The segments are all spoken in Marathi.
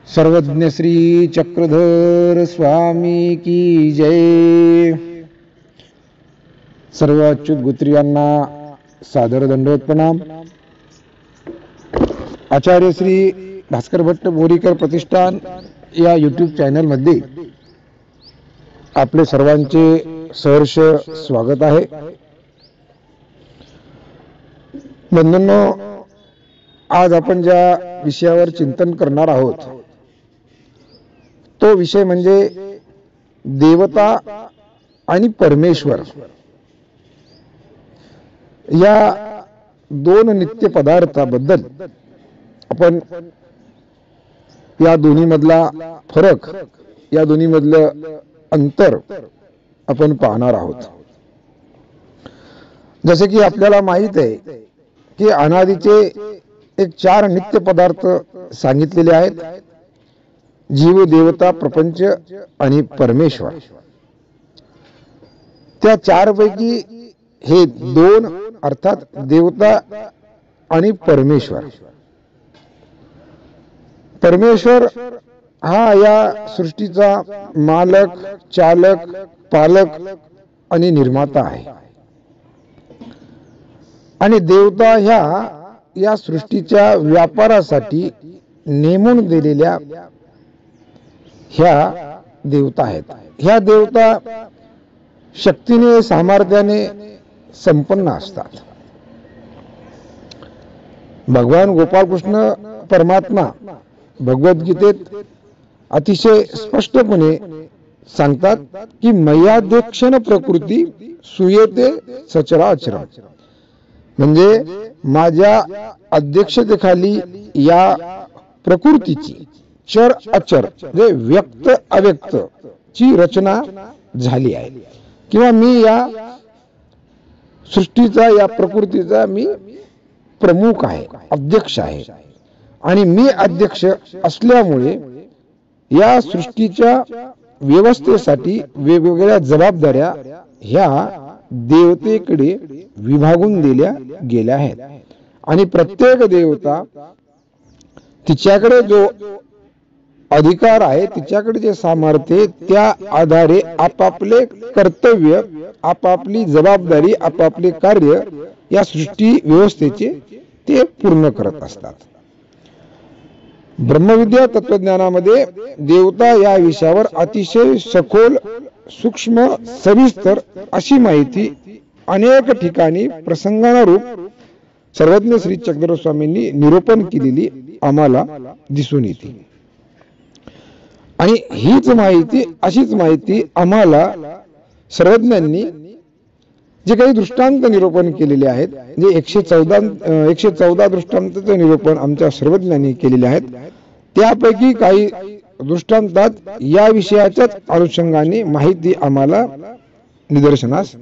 सर्वज्ञ श्री चक्रधर स्वामी की जय। सर्व अच्युत गोत्रीयांना सादर दंडवत प्रणाम। आचार्य श्री भास्कर भट्ट बोरीकर प्रतिष्ठान या यूट्यूब चॅनल मध्ये आपले सर्वांचे सहर्ष स्वागत आहे। बंधूंनो, आज आपण ज्या विषयावर चिंतन करणार आहोत तो विषय म्हणजे देवता आणि परमेश्वर या दोन नित्य पदार्थाबद्दल आपण या दोन्ही मधला फरक, या दोन्ही मधलं अंतर आपण पाहणार आहोत। जसे की आपल्याला माहित आहे की अनादीचे एक 4 नित्य पदार्थ सांगितलेले आहेत: जीव, देवता, प्रपंच आणि परमेश्वर। त्या 4 पैकी हे 2 अर्थात देवता आणि परमेश्वर। परमेश्वर हा या सृष्टीचा मालक, चालक, पालक आणि निर्माता आहे आणि देवता ह्या या सृष्टीच्या व्यापारासाठी नेमून दिलेल्या ह्या देवता आहेत। ह्या देवता शक्तीने, सामर्थ्याने संपन्न असतात। भगवान गोपाल कृष्ण परमात्मा भगवद्गीतेत अतिशय स्पष्टपणे सांगतात की मयाध्यक्षण प्रकृती सुयेते सचराचर, म्हणजे माझ्या अध्यक्षतेखाली या प्रकृतीची चर अचर म्हणजे व्यक्त अव्यक्त ची रचना झाली आहे, किंवा मी या सृष्टीचा, या प्रकृतीचा मी प्रमुख आहे, अध्यक्ष आहे। आणि मी अध्यक्ष असल्यामुळे या सृष्टीच्या व्यवस्थेसाठी वेगवेगळ्या जबाबदाऱ्या ह्या देवतेकडे विभागून दिल्या गेल्या आहेत आणि प्रत्येक देवता तिच्याकडे जो अधिकार आहे, तिच्याकडे जे सामर्थ्य, त्या आधारे आपापले कर्तव्य, आपापली जबाबदारी, आपापले कार्य या सृष्टी व्यवस्थेचे ते पूर्ण करत असतात। ब्रह्मविद्या तत्वज्ञानामध्ये देवता या विषयावर अतिशय सखोल, सूक्ष्म, सविस्तर अशी माहिती अनेक ठिकाणी प्रसंगानुरूप सर्वज्ञ श्री चक्रधर स्वामींनी निरूपण केलेली आम्हाला दिसून येते। आणि हीच माहिती, अशीच माहिती आम्हाला सर्वज्ञांनी जे काही दृष्टांत निरूपण केलेले आहेत, जे 114 दृष्टांताचे निरूपण आमच्या सर्वज्ञांनी केलेले आहेत, त्यापैकी काही दृष्टांतात या विषयाच्याच अनुषंगाने माहिती आम्हाला निदर्शनास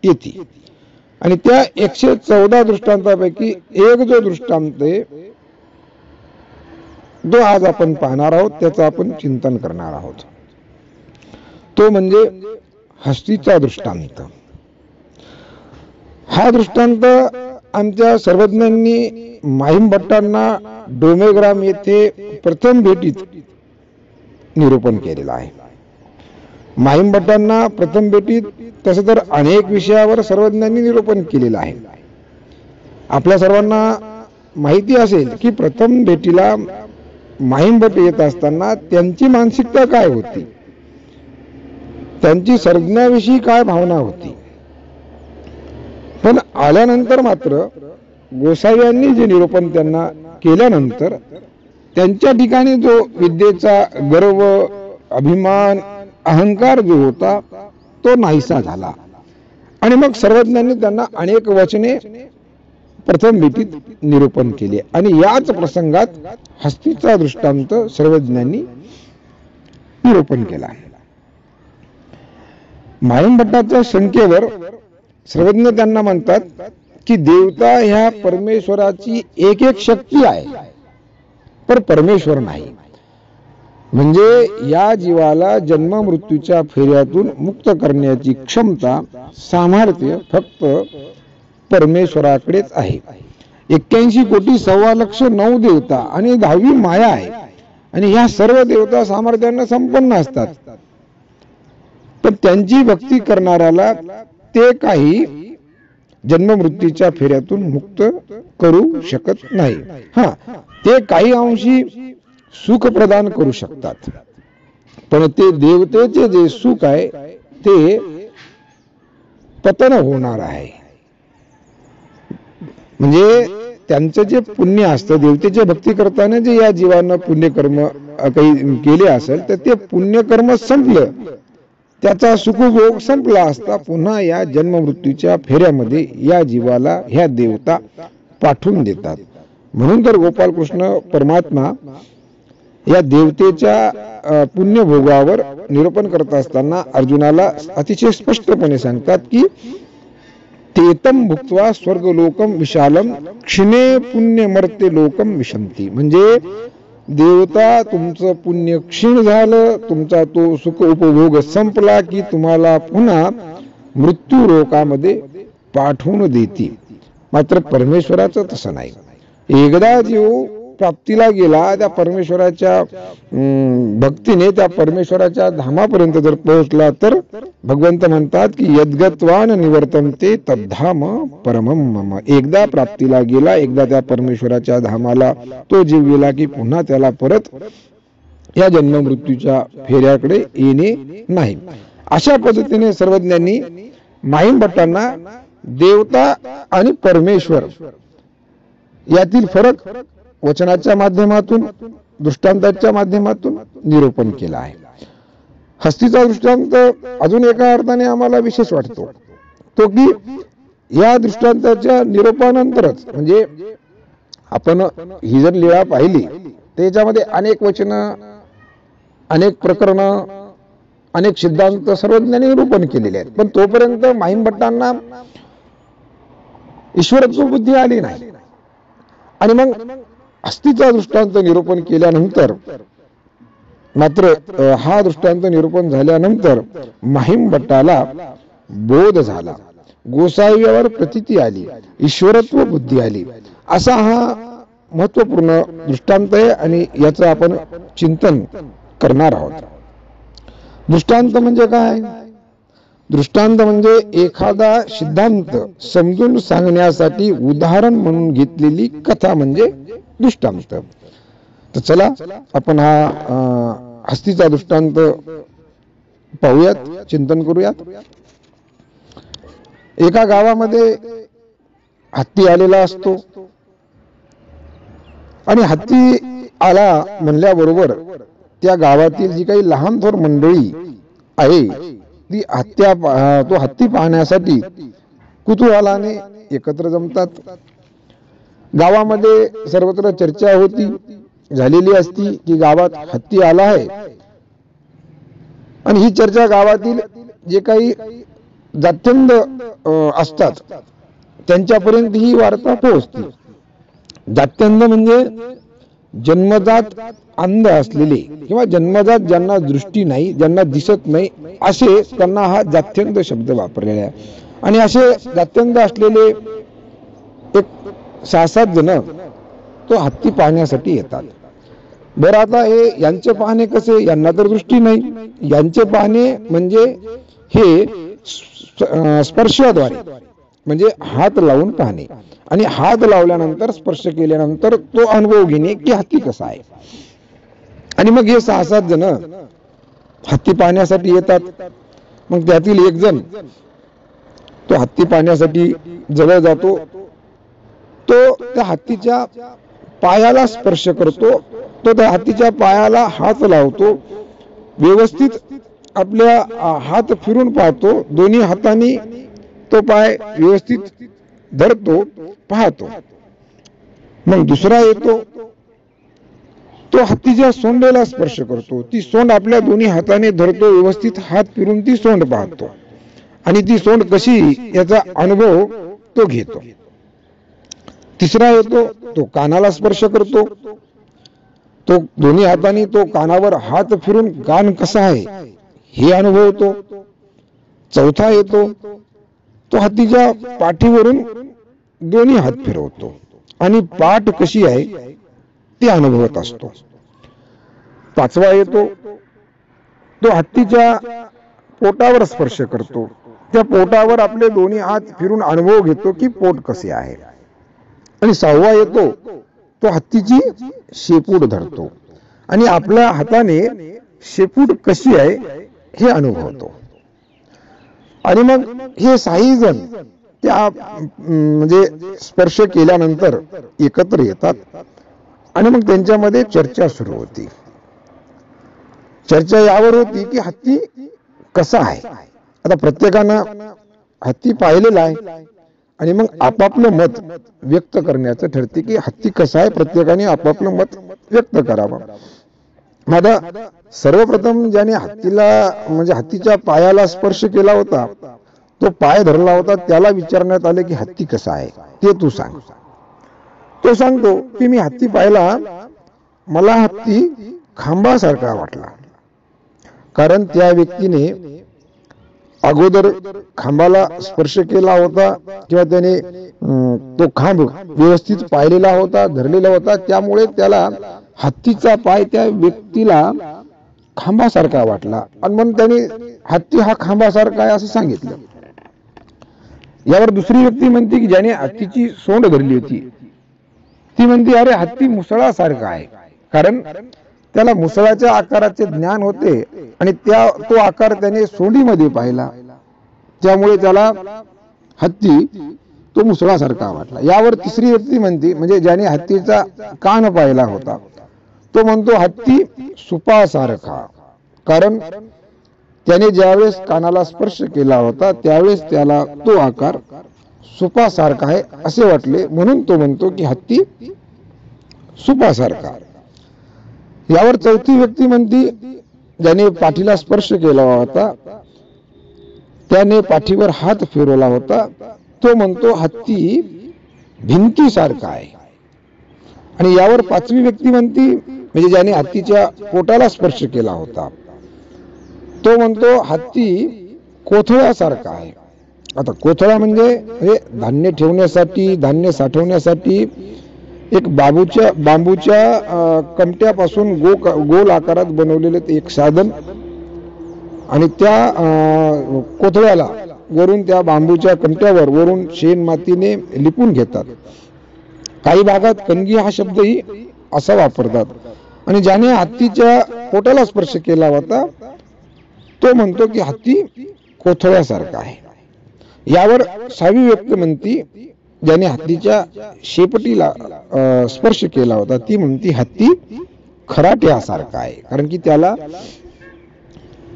येते। आणि त्या 114 दृष्टांतापैकी एक जो दृष्टांत आहे जो आज आपण पाहणार आहोत, त्याचं आपण चिंतन करणार आहोत, तो म्हणजे हस्तीचा दृष्टांत। हा दृष्टांत आमच्या सर्वज्ञांनी माहीम भट्टांना डोमेग्राम येथे प्रथम भेटीत निरूपण केलेला आहे। माहीम भट्टांना प्रथम भेटीत तसं तर अनेक विषयावर सर्वज्ञांनी निरूपण केलेलं आहे। आपल्या सर्वांना माहिती असेल की प्रथम भेटीला माहीम भट्ट येत असताना त्यांची मानसिकता काय होती, त्यांची सर्वज्ञाविषयी काय भावना होती। पण आल्यानंतर मात्र गोसाव्यांनी जे निरूपण त्यांना केल्यानंतर त्यांच्या ठिकाणी जो विद्येचा गर्व, अभिमान, अहंकार जो होता तो नाहीसा झाला आणि मग सर्वज्ञांनी त्यांना अनेक वचने प्रथम भेटीत निरूपण केले आणि याच प्रसंगात हस्तीचा दृष्टांत सर्वज्ञांनी निरूपण केला। माहीम भट्टाच्या शंकेवर सर्वज्ञ त्यांना म्हणतात की देवता ह्या परमेश्वराची एक एक शक्ती आहे, पण परमेश्वर नाही। म्हणजे या जीवाला जन्म मृत्यूच्या फेऱ्यातून मुक्त करण्याची क्षमता, सामर्थ्य फक्त परमेश्वराकडेच आहे। 81 कोटी 1.25 लाख 9 देवता आणि 10वी माया आहे आणि ह्या सर्व देवता सामर्थ्याने संपन्न असतात, पण त्यांची भक्ती करणाऱ्याला ते काही जन्ममृत्यूच्या फेऱ्यातून मुक्त करू शकत नाही. हा, ते काही अंशी सुख प्रदान करू शकतात, पण ते देवतेचे जे सुख आहे ते पतन होणार आहे. म्हणजे त्यांचं जे पुण्य असतं, देवतेची भक्ती करताना जे या जीवानं पुण्यकर्म काही केले असेल तर ते पुण्यकर्म संपलं, त्याचा सुखभोग संपला असता पुन्हा या जन्ममृत्यूच्या फेऱ्यामध्ये या जीवाला ह्या देवता पाठवून देतात. म्हणून तर गोपालकृष्ण परमात्मा या देवतेच्या पुण्यभोगावर निरूपण करत असताना अर्जुनाला अतिशय स्पष्टपणे सांगतात की तेतम भुक्त्वा स्वर्गलोकम विशालम क्षिणे पुण्य मर्त्य लोकम विशंती. म्हणजे देवता तुमचं पुण्य क्षीण झालं, तुमचा तो सुख उपभोग संपला की तुम्हाला पुन्हा मृत्यू लोकामध्ये पाठवून देते. मात्र परमेश्वराचं तसं नाही. एकदा जीव प्राप्तीला गेला, त्या परमेश्वराच्या भक्तीने त्या परमेश्वराच्या धामापर्यंत जर पोहोचला तर भगवंत म्हणतात की यद्गत्वान निवर्तन्ते तद्धाम परमम मम. एकदा प्राप्तीला गेला, एकदा त्या परमेश्वराच्या धामाला तो जीव गेला की पुन्हा त्याला परत या जन्म मृत्यूच्या फेऱ्याकडे येणे नाही. अशा पद्धतीने सर्वज्ञांनी माहीम भट्टांना देवता आणि परमेश्वर यातील फरक वचनाच्या माध्यमातून, दृष्टांताच्या माध्यमातून निरूपण केला आहे. हस्तीचा दृष्टांत अजून एका अर्थाने आम्हाला विशेष वाटतो, तो की या दृष्टांताच्या निरूपणानंतरच, म्हणजे आपण ही जर लीळा पाहिली त्याच्यामध्ये अनेक वचन, अनेक प्रकरण, अनेक सिद्धांत सर्वज्ञांनी निरूपण केलेले आहेत, पण तोपर्यंत माहीम भट्टांना ईश्वरत्व बुद्धी आली नाही. आणि मग हस्तीचा दृष्टांत निरूपण केल्यानंतर मात्र हा दृष्टांत निरूपण झाल्यानंतर माहीम भट्टाला बोध झाला, गोसाव्यावर प्रतीती आली, ईश्वरत्व बुद्धी आली. असा हा महत्वपूर्ण दृष्टांत आहे आणि याचं आपण चिंतन करणार आहोत. दृष्टांत म्हणजे काय? दृष्टांत म्हणजे एखादा सिद्धांत समजून सांगण्यासाठी उदाहरण म्हणून घेतलेली कथा म्हणजे दृष्टांत. तर चला आपण हा हस्तीचा दृष्टांत पाहूयात, चिंतन करूयात. एका गावामध्ये हत्ती आलेला असतो आणि हत्ती आला म्हणल्याबरोबर त्या गावातील जी काही लहान थोर मंडळी आहे ती तो हत्ती पाहण्यासाठी कुतूहलाने एकत्र जमतात. गावामध्ये सर्वत्र चर्चा झालेली असती की गावात हत्ती आला आहे, आणि ही चर्चा गावातील जे काही जात्यंध असतात त्यांच्यापर्यंत ही वार्ता पोहोचते. जात्यंध म्हणजे जन्मजात अंध असलेले किंवा जन्मजात ज्यांना दृष्टी नाही, ज्यांना दिसत नाही, असे त्यांना हा जात्यंध शब्द वापरलेला आहे. आणि असे जात्यंध असलेले एक 6-7 जण तो हत्ती पाहण्यासाठी येतात. बरं, आता हे यांचे पाहणे कसे? यांना तर दृष्टी नाही. यांचे पाहणे म्हणजे हे स्पर्शाद्वारे, म्हणजे हात लावून पाहणे, आणि हात लावल्यानंतर स्पर्श केल्यानंतर तो अनुभव घेणे की हत्ती कसा आहे. आणि मग हे 6-7 जण हत्ती पाहण्यासाठी येतात. मग त्यातील एक जण तो हत्ती पाहण्यासाठी जवळ जातो, तो त्या हत्तीच्या पायाला स्पर्श करतो, तो त्या हत्तीच्या पायाला हात लावतो, व्यवस्थित आपल्या हात फिरून पाहतो, दोन्ही हातांनी तो पाय व्यवस्थित धरतो, पाहतो. मग दुसरा येतो, तो हत्तीच्या सोंडेला स्पर्श करतो, ती सोंड आपल्या दोन्ही हाताने धरतो, व्यवस्थित हात फिरून ती सोंड पाहतो, आणि ती सोंड कशी याचा अनुभव तो घेतो. तिसरा येतो, तो कानाला स्पर्श करतो, तो दोन्ही हातांनी तो कानावर हात फिरून कान कसा आहे हे अनुभवतो. चौथा येतो, तो हत्तीच्या पाठीवरून दोन्ही हात फिरवतो आणि पाठ कशी आहे ते अनुभवत असतो. पाचवा येतो, तो हत्तीच्या पोटावर स्पर्श करतो. त्या पोटावर आपले दोन्ही हात फिरून अनुभव घेतो की पोट कसे आहे. आणि सहावा येतो, तो हत्तीची शेपूट धरतो आणि आपल्या हाताने शेपूट कशी आहे हे अनुभवतो. आणि मग हे साही जण त्या म्हणजे स्पर्श केल्यानंतर एकत्र येतात आणि मग त्यांच्यामध्ये चर्चा सुरू होती. चर्चा यावर होती की हत्ती कसा आहे. आता प्रत्येकानं हत्ती पाहिलेला आहे आणि मग आपापलं मत व्यक्त करण्याचं ठरते की हत्ती कसा आहे. प्रत्येकाने आपापलं मत व्यक्त करावं. माझा सर्वप्रथम ज्याने हत्तीला म्हणजे हत्तीच्या पायाला स्पर्श केला होता, तो पाय धरला होता, त्याला विचारण्यात आले की हत्ती कसा आहे ते तू सांग. तो सांगतो की मी हत्ती पाहिला, मला हत्ती खांबासारखा वाटला. कारण त्या व्यक्तीने अगोदर खांबाला स्पर्श केला होता किंवा त्याने तो खांब व्यवस्थित पाहिलेला होता, धरलेला होता, त्यामुळे त्याला हत्तीचा पाय त्या व्यक्तीला खांबासारखा वाटला आणि म्हणून त्याने हत्ती हा खांबासारखा आहे असं सांगितलं. यावर दुसरी व्यक्ती म्हणते की ज्याने हत्तीची सोंड धरली होती, ती म्हणते अरे हत्ती मुसळासारखा आहे. कारण त्याला मुसळाच्या आकाराचे ज्ञान होते आणि तो आकार त्याने सोंडीमध्ये पाहिला, त्यामुळे त्याला हत्ती तो मुसळासारखा वाटला. यावर तिसरी व्यक्ती म्हणते, म्हणजे ज्याने हत्तीचा कान पाहिला होता, तो म्हणतो हत्ती सुपासारखा. कारण त्याने ज्यावेळेस कानाला स्पर्श केला होता त्यावेळेस त्याला तो आकार सुपासारखा आहे असे वाटले, म्हणून तो म्हणतो की हत्ती सुपासारखा. यावर चौथी व्यक्ती म्हणती, ज्याने पाठीला स्पर्श केला होता, त्याने पाठीवर हात फिरवला होता, तो म्हणतो हत्ती भिंतीसारखा आहे. आणि यावर पाचवी व्यक्ती म्हणती, म्हणजे ज्याने हत्तीच्या पोटाला स्पर्श केला होता, तो म्हणतो हत्ती कोथळ्यासारखा आहे. आता कोथळा म्हणजे धान्य ठेवण्यासाठी, धान्य साठवण्यासाठी एक बांबूच्या कमट्यापासून गोल आकारात बनवलेले एक साधन, आणि त्या कोथळ्याला वरून त्या बांबूच्या कमट्यावर वरून शेण मातीने लिपून घेतात. काही भागात कणगी हा शब्दही असा वापरतात. आणि ज्याने हत्तीच्या पोटाला स्पर्श केला होता, तो म्हणतो की हत्ती कोथळ्यासारखा आहे. यावर सहावी व्यक्ती म्हणती, ज्याने हत्तीच्या शेपटीला स्पर्श केला होता, ती म्हणती हत्ती खराट्यासारखा आहे. कारण की त्याला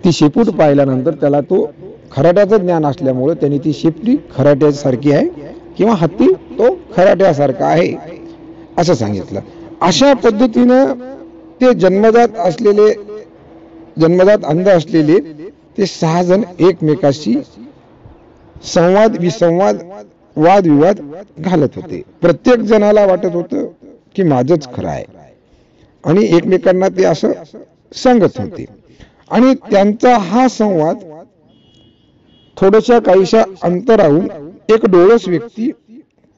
ती शेपूट पाहिल्यानंतर त्याला तो खराट्याचं ज्ञान असल्यामुळे त्यांनी ती शेपटी खराट्यासारखी आहे किंवा हत्ती तो खराट्यासारखा आहे असं सांगितलं. अशा पद्धतीनं ते जन्मजात अंध असलेले ते 6 जण एकमेकाशी संवाद विसंवाद वादविवाद घालत होते. प्रत्येक जणाला वाटत होतं की माझंच खरं आहे आणि एकमेकांना ते असं सांगत होते. आणि त्यांचा हा संवाद थोड्याशा काहीशा अंतराहून एक डोळस व्यक्ती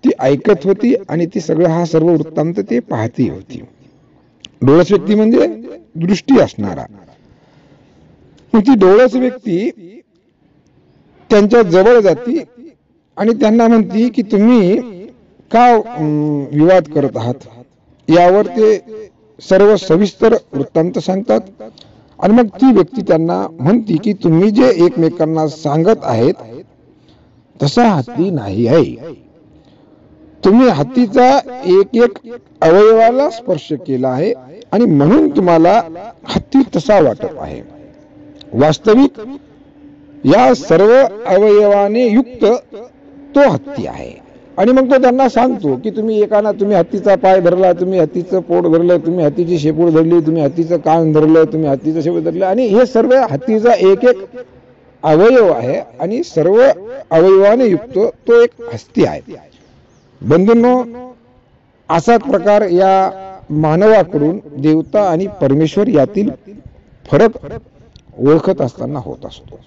ती ऐकत होती आणि ती हा सर्व वृत्तांत ते पाहती होती. डोळस व्यक्ती म्हणजे दृष्टी असणारा. ती डोळस व्यक्ती त्यांच्या जवळ जाती आणि त्यांना म्हणती की तुम्ही का विवाद करत आहात. यावर ते सर्व सविस्तर वृत्तांत सांगतात. आणि मग ती व्यक्ती त्यांना म्हणती की तुम्ही जे एकमेकांना सांगत आहेत तसा हत्ती नाही आहे. तुम्ही हत्तीचा एक अवयवाला स्पर्श केला आहे आणि म्हणून तुम्हाला हत्ती तसा वाटत आहे. वास्तविक या सर्व अवयवाने युक्त तो हत्ती आहे. आणि मग तो त्यांना सांगतो की तुम्ही हत्तीचा पाय धरला, तुम्ही हत्तीचं पोट धरलं, तुम्ही हत्तीची शेपूट धरली, तुम्ही हत्तीचं कान धरलं, तुम्ही हत्तीचं शेपूट धरलं, आणि हे सर्व हत्तीचा एक अवयव आहे आणि सर्व अवयवाने युक्त तो एक हत्ती आहे. बंधूंनो, असाच प्रकार या मानवाकडून देवता आणि परमेश्वर यातील फरक ओळखत असताना होत असतो.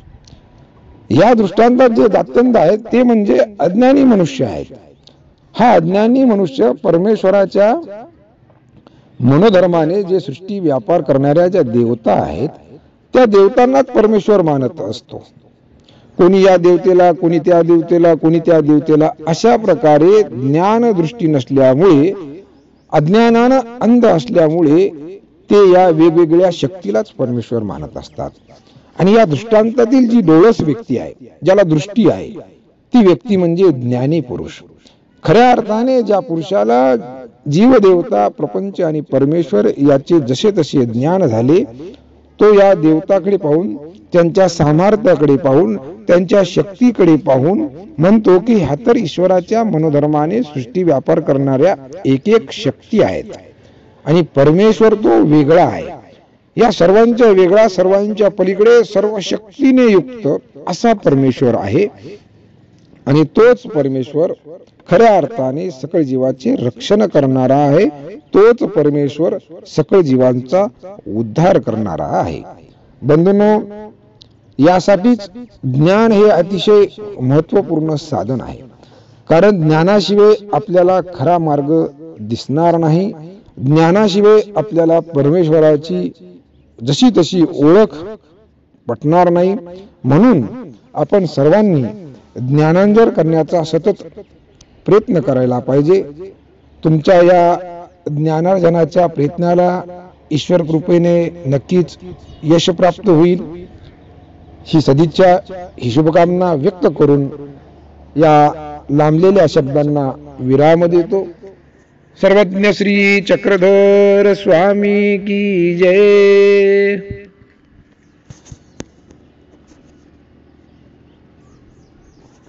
या दृष्टांतात जे दात्यंत आहेत ते म्हणजे अज्ञानी मनुष्य आहेत. हा अज्ञानी मनुष्य परमेश्वराच्या मनोधर्माने जे सृष्टी व्यापार करणाऱ्या ज्या देवता आहेत त्या देवतांनाच परमेश्वर मानत असतो. कोणी या देवतेला, कोणी त्या देवतेला, कोणी त्या देवतेला, अशा प्रकारे ज्ञान दृष्टी नसल्यामुळे, अज्ञानानं अंध असल्यामुळे ते या वेगवेगळ्या शक्तीलाच परमेश्वर मानत असतात. आणि या दृष्टांतातील जी डोळस व्यक्ती आहे, ज्याला दृष्टी आहे, ती व्यक्ती म्हणजे ज्ञानी पुरुष. खऱ्या अर्थाने ज्या पुरुषाला जीव, देवता, प्रपंच आणि परमेश्वर याचे जसे तसे ज्ञान झाले, तो या देवताकडे पाहून, त्यांच्या सामर्थ्याकडे पाहून, त्यांच्या शक्तीकडे पाहून म्हणतो की ह्या तर ईश्वराच्या मनोधर्माने सृष्टी व्यापार करणाऱ्या एक एक शक्ती आहेत आणि परमेश्वर तो वेगळा आहे. या सर्वांच्या वेगळा, सर्वांच्या पलीकडे, सर्व शक्तीने युक्त असा परमेश्वर आहे. आणि तोच परमेश्वर खऱ्या अर्थाने सकळ जीवाचे रक्षण करणारा आहे. तोच परमेश्वर सकळ जीवांचा उद्धार करणारा आहे. बंधूंनो, यासाठीच ज्ञान हे अतिशय महत्वपूर्ण साधन आहे. कारण ज्ञानाशिवाय आपल्याला खरा मार्ग दिसणार नाही. ज्ञानाशिवाय आपल्याला परमेश्वराची जशी तशी ओळख पटणार नाही. म्हणून आपण सर्वांनी ज्ञानांजन करण्याचा सतत प्रयत्न करायला पाहिजे. तुमच्या या ज्ञानार्जनाच्या प्रयत्नाला ईश्वर कृपेने नक्कीच यश प्राप्त होईल, ही सदिच्छा, ही शुभकामना व्यक्त करून या लांबलेल्या शब्दांना विराम देतो. सर्वज्ञ श्री चक्रधर स्वामी की जय.